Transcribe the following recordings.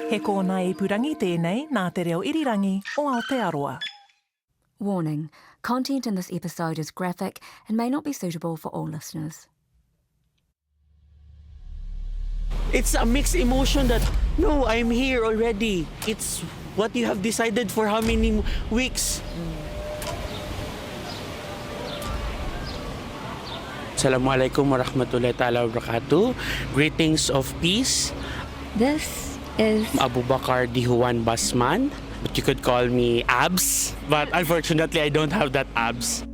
He kōna I purangi tēnei nā te reo irirangi o Aotearoa. Warning, content in this episode is graphic and may not be suitable for all listeners. It's a mixed emotion that, no, I'm here already. It's what you have decided for how many weeks. Assalamualaikum warahmatullahi ta'ala wabarakatuh. Greetings of peace. This is Abubakar di Juan Basman, but you could call me Abs, but unfortunately I don't have that Abs.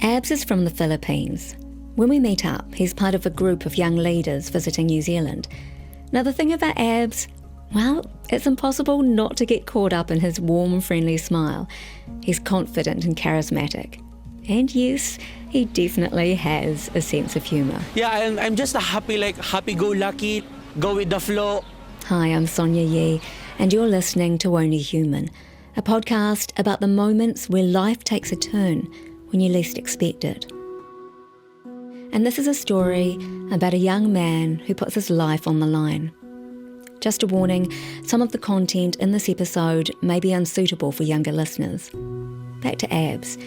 Abs is from the Philippines. When we meet up, he's part of a group of young leaders visiting New Zealand. Now the thing about Abs, well, it's impossible not to get caught up in his warm, friendly smile. He's confident and charismatic. And yes, he definitely has a sense of humour. Yeah, I'm just a happy-go-lucky, go with the flow. Hi, I'm Sonia Yee, and you're listening to Only Human, a podcast about the moments where life takes a turn when you least expect it. And this is a story about a young man who puts his life on the line. Just a warning, some of the content in this episode may be unsuitable for younger listeners. Back to Abs.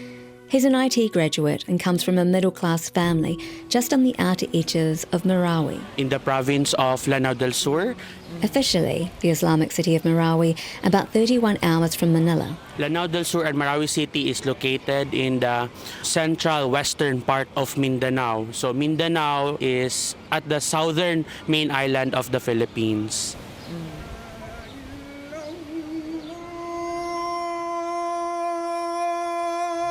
He's an IT graduate and comes from a middle-class family just on the outer edges of Marawi. In the province of Lanao del Sur. Officially, the Islamic city of Marawi, about 31 hours from Manila. Lanao del Sur and Marawi City is located in the central western part of Mindanao. So Mindanao is at the southern main island of the Philippines.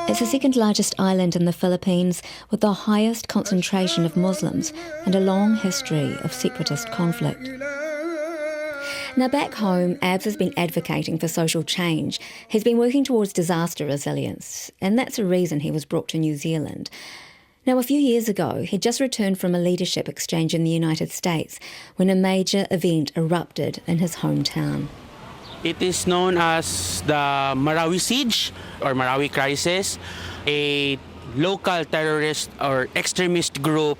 It's the second largest island in the Philippines with the highest concentration of Muslims and a long history of separatist conflict. Now back home, Abs has been advocating for social change. He's been working towards disaster resilience, and that's the reason he was brought to New Zealand. Now a few years ago, he'd just returned from a leadership exchange in the United States when a major event erupted in his hometown. It is known as the Marawi Siege or Marawi Crisis. A local terrorist or extremist group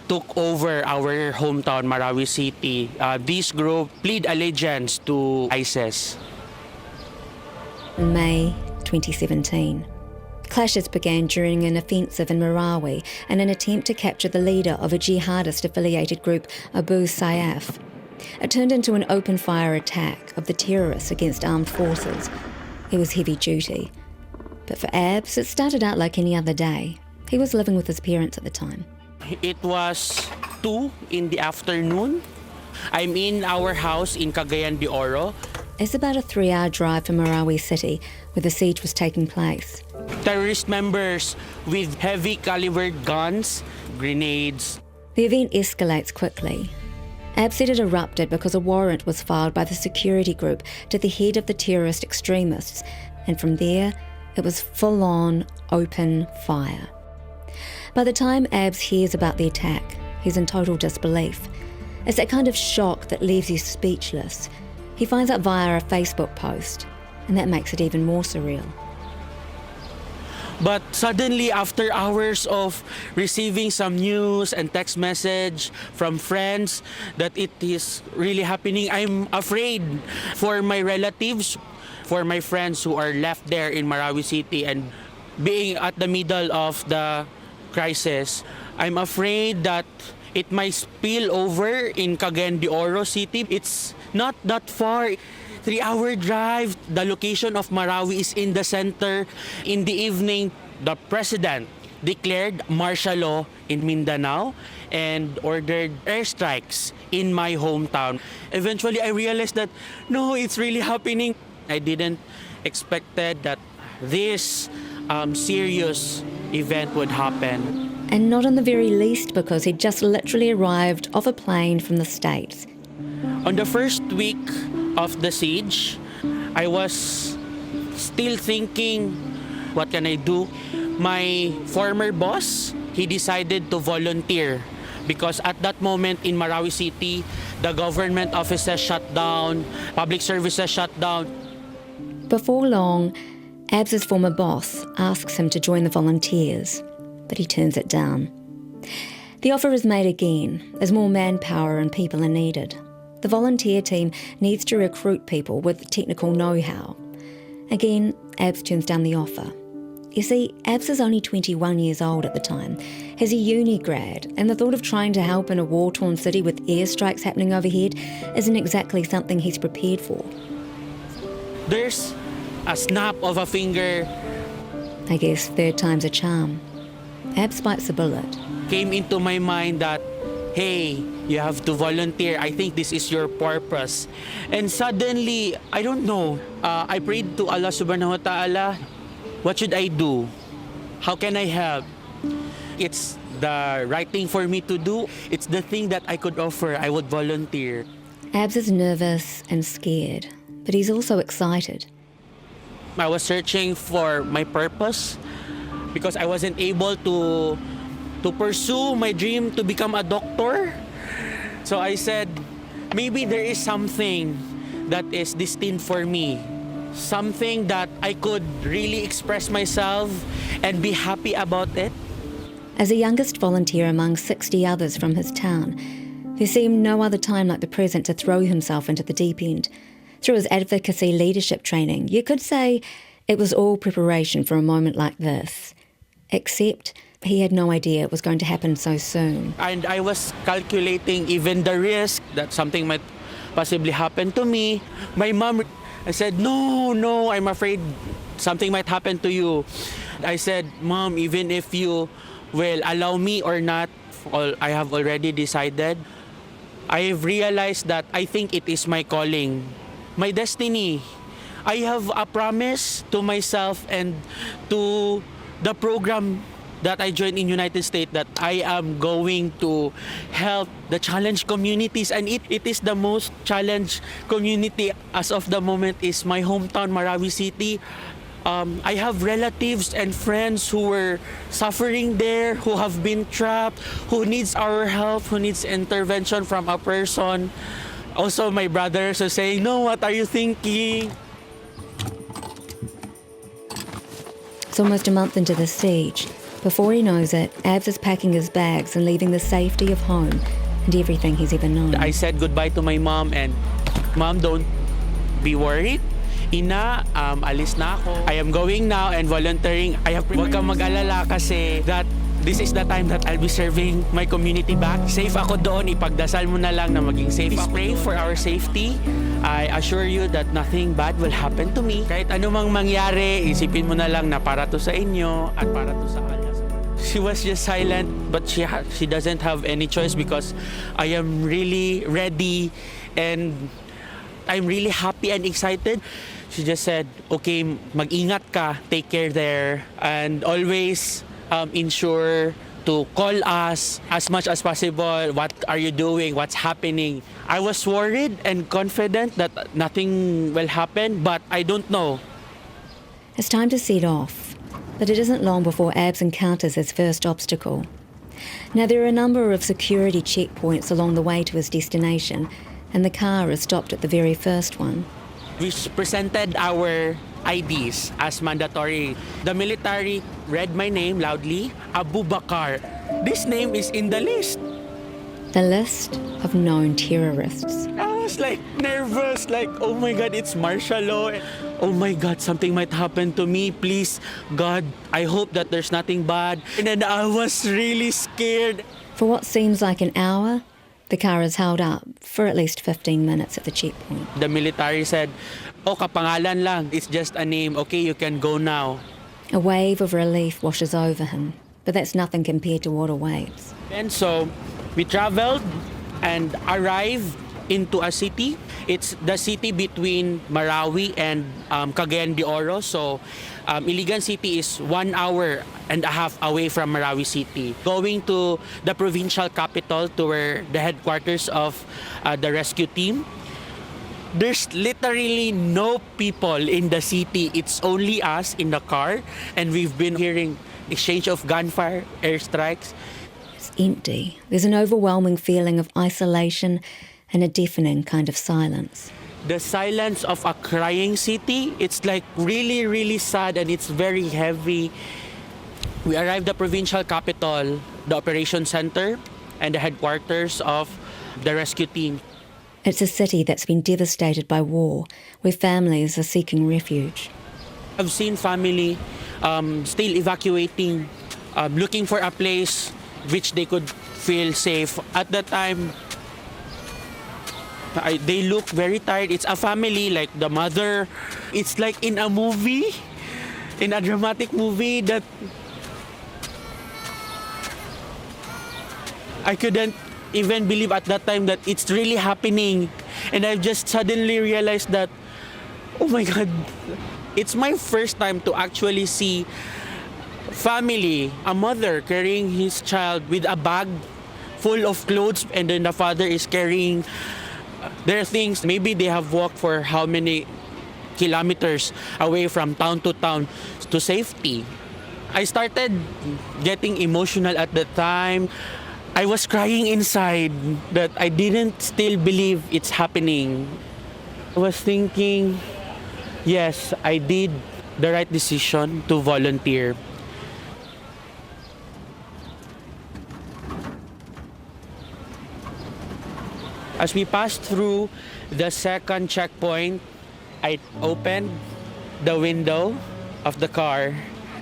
took over our hometown, Marawi City. This group plead allegiance to ISIS. In May 2017, clashes began during an offensive in Marawi in an attempt to capture the leader of a jihadist-affiliated group, Abu Sayyaf. It turned into an open-fire attack of the terrorists against armed forces. It was heavy duty. But for Abs, it started out like any other day. He was living with his parents at the time. It was 2 in the afternoon. I'm in our house in Cagayan de Oro. It's about a 3-hour drive from Marawi City, where the siege was taking place. Terrorist members with heavy calibered guns, grenades. The event escalates quickly. Abs said it erupted because a warrant was filed by the security group to the head of the terrorist extremists, and from there, it was full-on, open fire. By the time Abs hears about the attack, he's in total disbelief. It's that kind of shock that leaves you speechless. He finds out via a Facebook post, and that makes it even more surreal. But suddenly, after hours of receiving some news and text message from friends that it is really happening, I'm afraid for my relatives, for my friends who are left there in Marawi City and being at the middle of the crisis. I'm afraid that it might spill over in Cagayan de Oro City. It's not that far. 3-hour drive. The location of Marawi is in the center. In the evening, the president declared martial law in Mindanao and ordered airstrikes in my hometown. Eventually, I realized that, no, it's really happening. I didn't expect that this serious event would happen. And not in the very least because he'd just literally arrived off a plane from the States. On the first week of the siege, I was still thinking, what can I do? My former boss, he decided to volunteer because at that moment in Marawi City, the government offices shut down, public services shut down. Before long, Abs' former boss asks him to join the volunteers, but he turns it down. The offer is made again as more manpower and people are needed. the volunteer team needs to recruit people with technical know-how. Again, Abs turns down the offer. You see, Abs is only 21 years old at the time. He's a uni grad, and the thought of trying to help in a war-torn city with airstrikes happening overhead isn't exactly something he's prepared for. There's a snap of a finger. I guess third time's a charm. Abs bites the bullet. Came into my mind that, hey, you have to volunteer. I think this is your purpose. And suddenly, I don't know. I prayed to Allah subhanahu wa ta'ala, what should I do? How can I help? It's the right thing for me to do. It's the thing that I could offer. I would volunteer. Abs is nervous and scared, but he's also excited. I was searching for my purpose because I wasn't able to pursue my dream to become a doctor. So I said, maybe there is something that is destined for me. Something that I could really express myself and be happy about it. As the youngest volunteer among 60 others from his town, there seemed no other time like the present to throw himself into the deep end. Through his advocacy leadership training, you could say it was all preparation for a moment like this. Except he had no idea it was going to happen so soon. And I was calculating even the risk that something might possibly happen to me. My mom, I said, no, I'm afraid something might happen to you. I said, Mom, even if you will allow me or not, I have already decided. I've realized that I think it is my calling, my destiny. I have a promise to myself and to the program that I joined in United States that I am going to help the challenged communities, and it is the most challenged community as of the moment is my hometown, Marawi City. I have relatives and friends who were suffering there, who have been trapped, who needs our help, who needs intervention from a person. Also, my brothers are saying, no, what are you thinking? It's almost a month into the siege. Before he knows it, Abs is packing his bags and leaving the safety of home and everything he's ever known. I said goodbye to my mom and, Mom, don't be worried. Ina, alis na ako. I am going now and volunteering. Huwag kang mag-alala kasi that this is the time that I'll be serving my community back. Safe ako doon. Ipagdasal mo na lang na maging safe. Please pray for our safety. I assure you that nothing bad will happen to me. Kahit anumang mangyari, isipin mo na lang na para to sa inyo at para to sa kanya. She was just silent, but she doesn't have any choice because I am really ready and I'm really happy and excited. She just said, okay, mag-ingat ka, take care there, and always ensure to call us as much as possible. What are you doing? What's happening? I was worried and confident that nothing will happen, but I don't know. It's time to set off, but it isn't long before Abs encounters his first obstacle. Now, there are a number of security checkpoints along the way to his destination, and the car is stopped at the very first one. We presented our IDs as mandatory. The military read my name loudly, Abubakar. This name is in the list. The list of known terrorists. I was like nervous, like, oh my God, it's martial law. Oh my God, something might happen to me. Please, God, I hope that there's nothing bad. And then I was really scared. For what seems like an hour, the car is held up for at least 15 minutes at the checkpoint. The military said, oh, kapangalan lang. It's just a name. Okay, you can go now. A wave of relief washes over him, but that's nothing compared to what awaits. And so we traveled and arrived into a city. It's the city between Marawi and Cagayan de Oro. So Iligan City is 1 hour and a half away from Marawi City. Going to the provincial capital to where the headquarters of the rescue team. There's literally no people in the city. It's only us in the car, and we've been hearing exchange of gunfire, airstrikes. It's empty. There's an overwhelming feeling of isolation and a deafening kind of silence. The silence of a crying city, it's like really, really sad, and it's very heavy. We arrived at the provincial capital, the operation center, and the headquarters of the rescue team. It's a city that's been devastated by war, where families are seeking refuge. I've seen family still evacuating, looking for a place which they could feel safe. At that time, they look very tired. It's a family, like the mother. It's like in a movie, in a dramatic movie that I couldn't even believe at that time that it's really happening. And I've just suddenly realized that, oh my God, it's my first time to actually see family, a mother carrying his child with a bag full of clothes, and then the father is carrying their things. Maybe they have walked for how many kilometers away from town to safety. I started getting emotional at the time. I was crying inside that I didn't still believe it's happening. I was thinking, yes, I did the right decision to volunteer. As we passed through the second checkpoint, I opened the window of the car.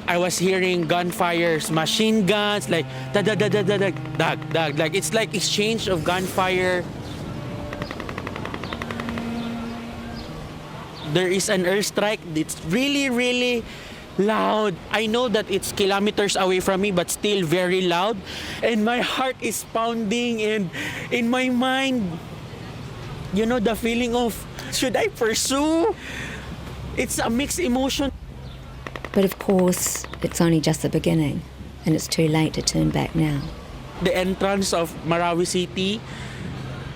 I was hearing gunfires, machine guns, like dag, dag, dag, dag, dag, dag, dag. Like it's like exchange of gunfire. There is an airstrike. It's really, really loud. I know that it's kilometers away from me, but still very loud. And my heart is pounding, and in my mind, you know, the feeling of, should I pursue? It's a mixed emotion. But of course, it's only just the beginning, and it's too late to turn back now. The entrance of Marawi City,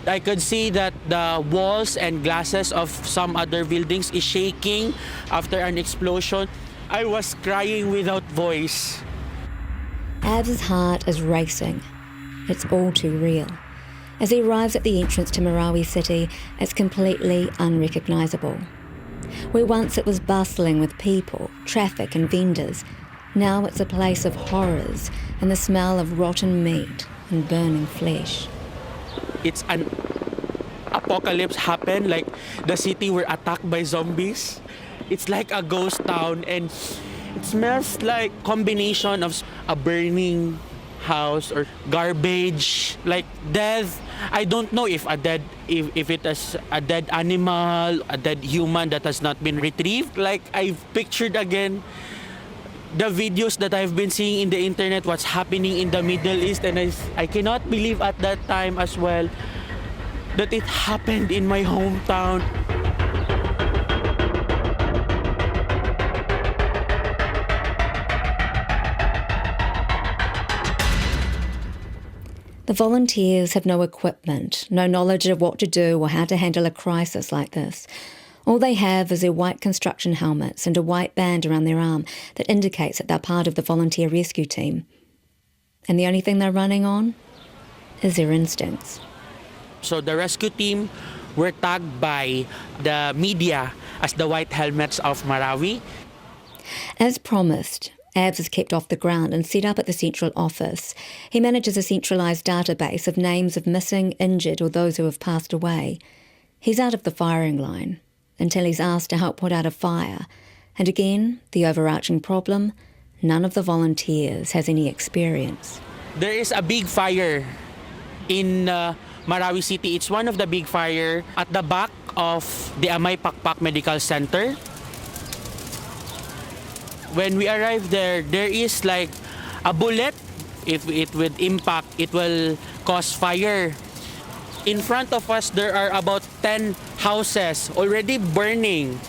I could see that the walls and glasses of some other buildings is shaking after an explosion. I was crying without voice. Ab's heart is racing. It's all too real. As he arrives at the entrance to Marawi City, it's completely unrecognisable. Where once it was bustling with people, traffic and vendors, now it's a place of horrors and the smell of rotten meat and burning flesh. It's an apocalypse happened, like the city were attacked by zombies. It's like a ghost town, and it smells like combination of a burning house or garbage, like death. I don't know if if it is a dead animal, a dead human that has not been retrieved. Like I've pictured again the videos that I've been seeing in the internet, what's happening in the Middle East, and I cannot believe at that time as well that it happened in my hometown. The volunteers have no equipment, no knowledge of what to do or how to handle a crisis like this. All they have is their white construction helmets and a white band around their arm that indicates that they're part of the volunteer rescue team. And the only thing they're running on is their instincts. So the rescue team were tagged by the media as the white helmets of Marawi. As promised, Abs is kept off the ground and set up at the central office. He manages a centralised database of names of missing, injured or those who have passed away. He's out of the firing line until he's asked to help put out a fire. And again, the overarching problem, none of the volunteers has any experience. There is a big fire in Marawi City. It's one of the big fire at the back of the Amay Pakpak Medical Center. When we arrived there, there is like a bullet. If it would impact, it will cause fire. In front of us, there are about 10 houses already burning.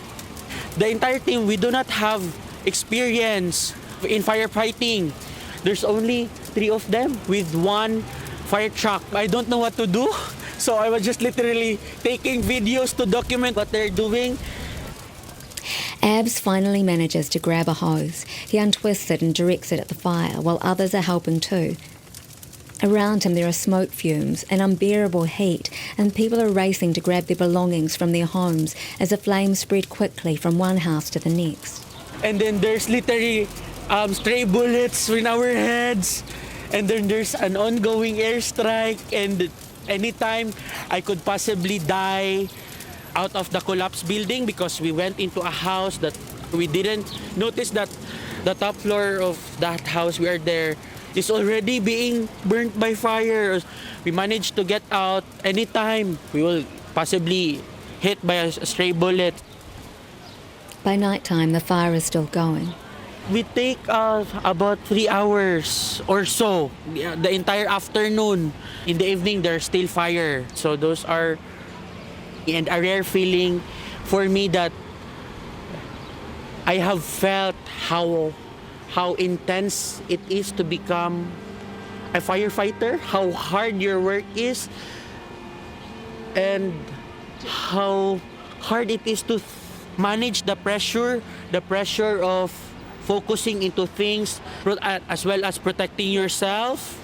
The entire team, we do not have experience in firefighting. There's only 3 of them with 1 fire truck. I don't know what to do. So I was just literally taking videos to document what they're doing. Abs finally manages to grab a hose. He untwists it and directs it at the fire, while others are helping too. Around him there are smoke fumes, an unbearable heat, and people are racing to grab their belongings from their homes as the flames spread quickly from one house to the next. And then there's literally stray bullets in our heads. And then there's an ongoing airstrike, and anytime I could possibly die out of the collapsed building because we went into a house that we didn't notice that the top floor of that house we are there is already being burnt by fire. We managed to get out anytime we will possibly hit by a stray bullet. By nighttime, the fire is still going. We take about 3 hours or so, the entire afternoon. In the evening, there's still fire. So those are and a rare feeling for me that I have felt how intense it is to become a firefighter, how hard your work is, and how hard it is to manage the pressure of focusing into things as well as protecting yourself.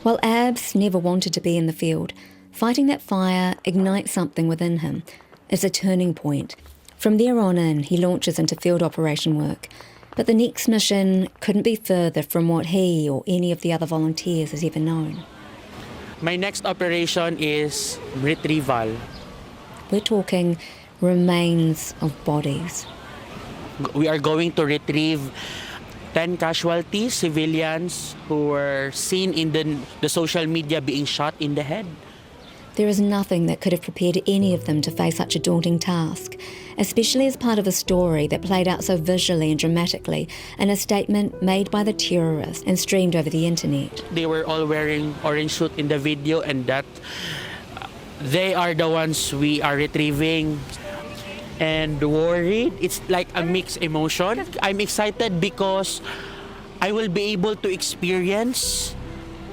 While Abs never wanted to be in the field, fighting that fire ignites something within him. It's a turning point. From there on in, he launches into field operation work. But the next mission couldn't be further from what he or any of the other volunteers has ever known. My next operation is retrieval. We're talking remains of bodies. We are going to retrieve 10 casualties, civilians who were seen in the social media being shot in the head. There is nothing that could have prepared any of them to face such a daunting task, especially as part of a story that played out so visually and dramatically in a statement made by the terrorists and streamed over the internet. They were all wearing orange suit in the video, and that they are the ones we are retrieving. And worried, it's like a mixed emotion. I'm excited because I will be able to experience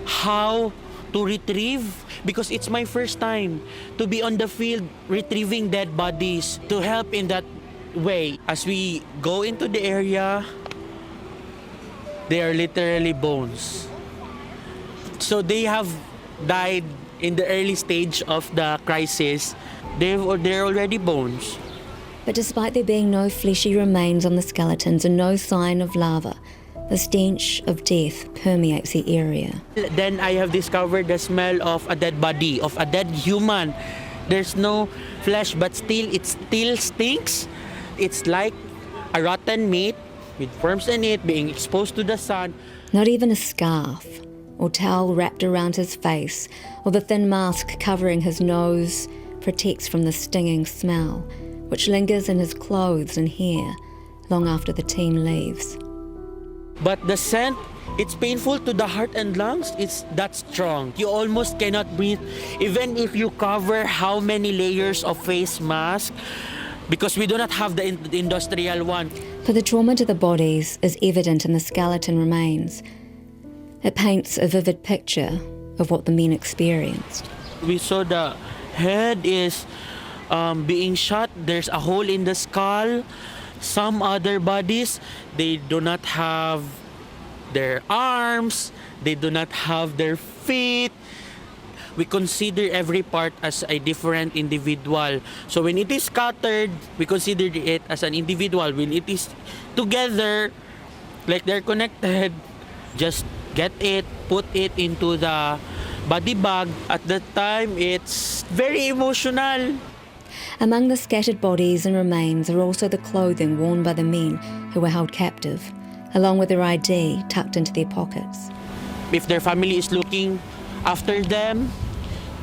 how to retrieve, because it's my first time to be on the field retrieving dead bodies, to help in that way. As we go into the area, they are literally bones. So they have died in the early stage of the crisis. They're already bones. But despite there being no fleshy remains on the skeletons and no sign of lava, the stench of death permeates the area. Then I have discovered the smell of a dead body, of a dead human. There's no flesh, but still, it still stinks. It's like a rotten meat with worms in it being exposed to the sun. Not even a scarf or towel wrapped around his face or the thin mask covering his nose protects from the stinging smell, which lingers in his clothes and hair long after the team leaves. But the scent, it's painful to the heart and lungs. It's that strong. You almost cannot breathe, even if you cover how many layers of face mask, because we do not have the industrial one. But the trauma to the bodies is evident in the skeleton remains. It paints a vivid picture of what the men experienced. We saw the head is being shot. There's a hole in the skull. Some other bodies, they do not have their arms, they do not have their feet. We consider every part as a different individual. So when it is scattered, we consider it as an individual. When it is together, like they're connected, just get it, put it into the body bag. At that time, it's very emotional. Among the scattered bodies and remains are also the clothing worn by the men who were held captive, along with their ID tucked into their pockets. If their family is looking after them,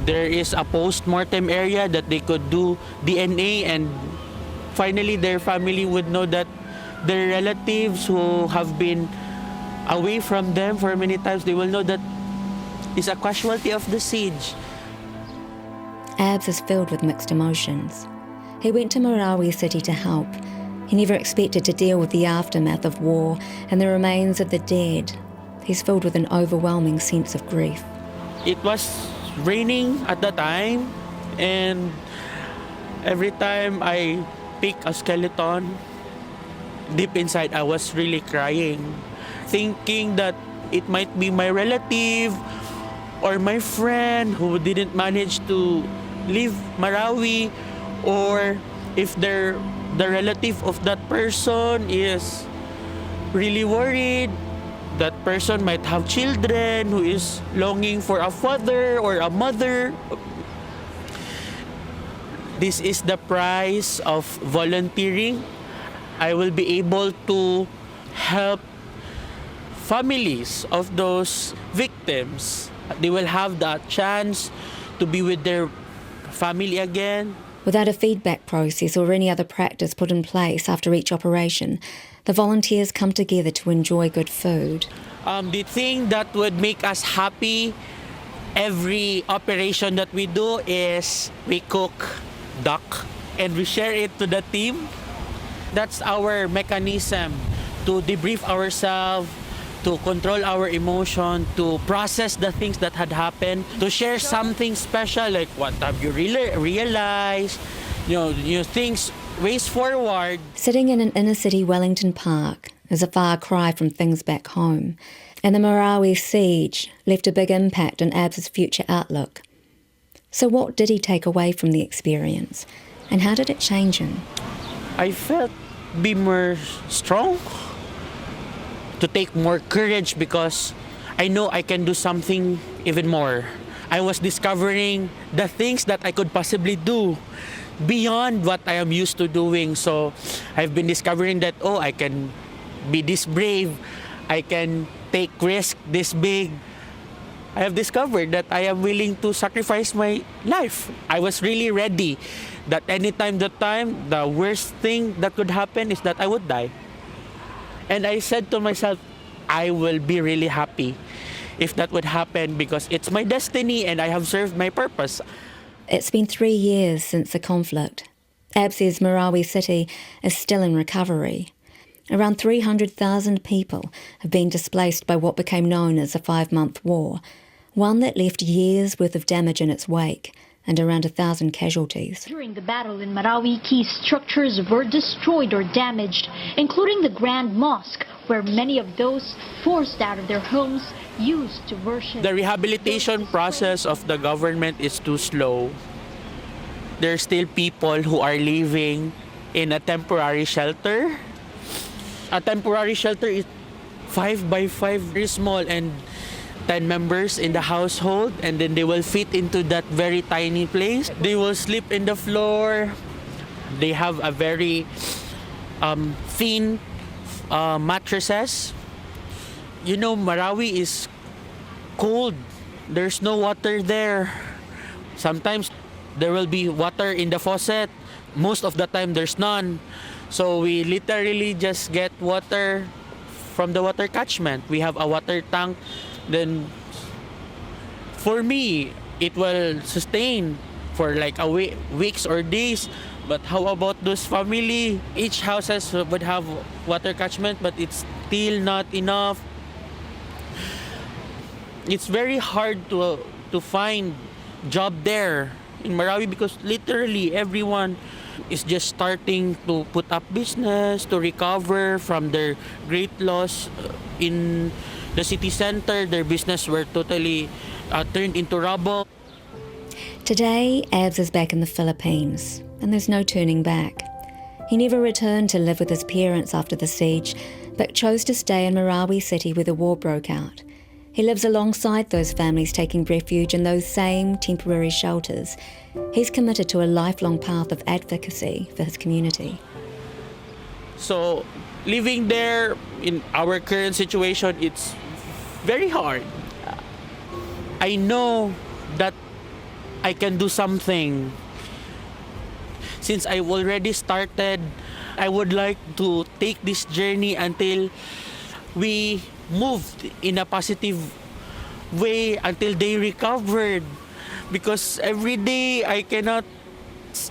there is a post-mortem area that they could do DNA, and finally their family would know that their relatives who have been away from them for many times, they will know that it's a casualty of the siege. Abs is filled with mixed emotions. He went to Marawi City to help. He never expected to deal with the aftermath of war and the remains of the dead. He's filled with an overwhelming sense of grief. It was raining at the time, and every time I pick a skeleton, deep inside I was really crying, thinking that it might be my relative or my friend who didn't manage to leave Marawi, or if the relative of that person is really worried. That person might have children who is longing for a father or a mother. This is the price of volunteering. I will be able to help families of those victims. They will have the chance to be with their family again. Without a feedback process or any other practice put in place after each operation, the volunteers come together to enjoy good food. The thing that would make us happy every operation that we do is we cook duck and we share it to the team. That's our mechanism to debrief ourselves, to control our emotion, to process the things that had happened, to share something special like what have you really realized, things, ways forward. Sitting in an inner city Wellington park is a far cry from things back home, and the Marawi siege left a big impact on Ab's future outlook. So what did he take away from the experience, and how did it change him? I felt be more strong, to take more courage, because I know I can do something even more. I was discovering the things that I could possibly do beyond what I am used to doing. So I've been discovering that, I can be this brave, I can take risk this big. I have discovered that I am willing to sacrifice my life. I was really ready that anytime the worst thing that could happen is that I would die. And I said to myself, I will be really happy if that would happen, because it's my destiny and I have served my purpose. It's been 3 years since the conflict. Ab says Marawi City is still in recovery. Around 300,000 people have been displaced by what became known as a 5-month war, one that left years' worth of damage in its wake and around 1,000 casualties. During the battle in Marawi, key structures were destroyed or damaged, including the Grand Mosque, where many of those forced out of their homes used to worship. The rehabilitation process of the government is too slow. There are still people who are living in a temporary shelter. A temporary shelter is 5 by 5, very small, and 10 members in the household, and then they will fit into that very tiny place. They will sleep in the floor. They have a very thin mattresses. Marawi is cold. There's no water there. Sometimes there will be water in the faucet. Most of the time there's none. So we literally just get water from the water catchment. We have a water tank. Then for me, it will sustain for like weeks or days. But how about those family? Each houses would have water catchment, but it's still not enough. It's very hard to find job there in Marawi, because literally everyone is just starting to put up business to recover from their great loss in the city center. Their business were totally turned into rubble. Today, Abs is back in the Philippines, and there's no turning back. He never returned to live with his parents after the siege, but chose to stay in Marawi City where the war broke out. He lives alongside those families taking refuge in those same temporary shelters. He's committed to a lifelong path of advocacy for his community. So living there in our current situation, it's very hard. I know that I can do something. Since I've already started, I would like to take this journey until we moved in a positive way, until they recovered. Because every day I cannot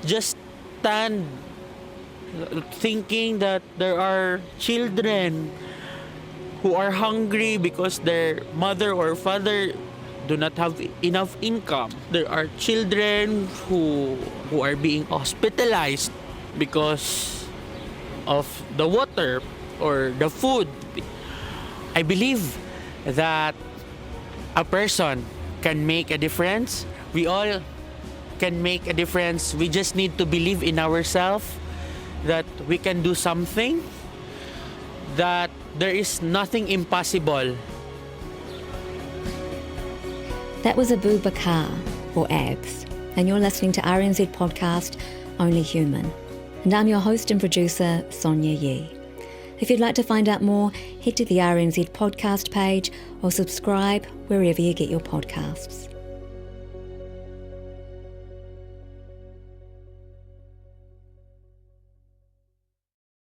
just stand thinking that there are children who are hungry because their mother or father do not have enough income. There are children who are being hospitalized because of the water or the food. I believe that a person can make a difference. We all can make a difference. We just need to believe in ourselves that we can do something, that there is nothing impossible. That was Abubakar, or Abs, and you're listening to RNZ podcast Only Human. And I'm your host and producer, Sonia Yee. If you'd like to find out more, head to the RNZ podcast page or subscribe wherever you get your podcasts.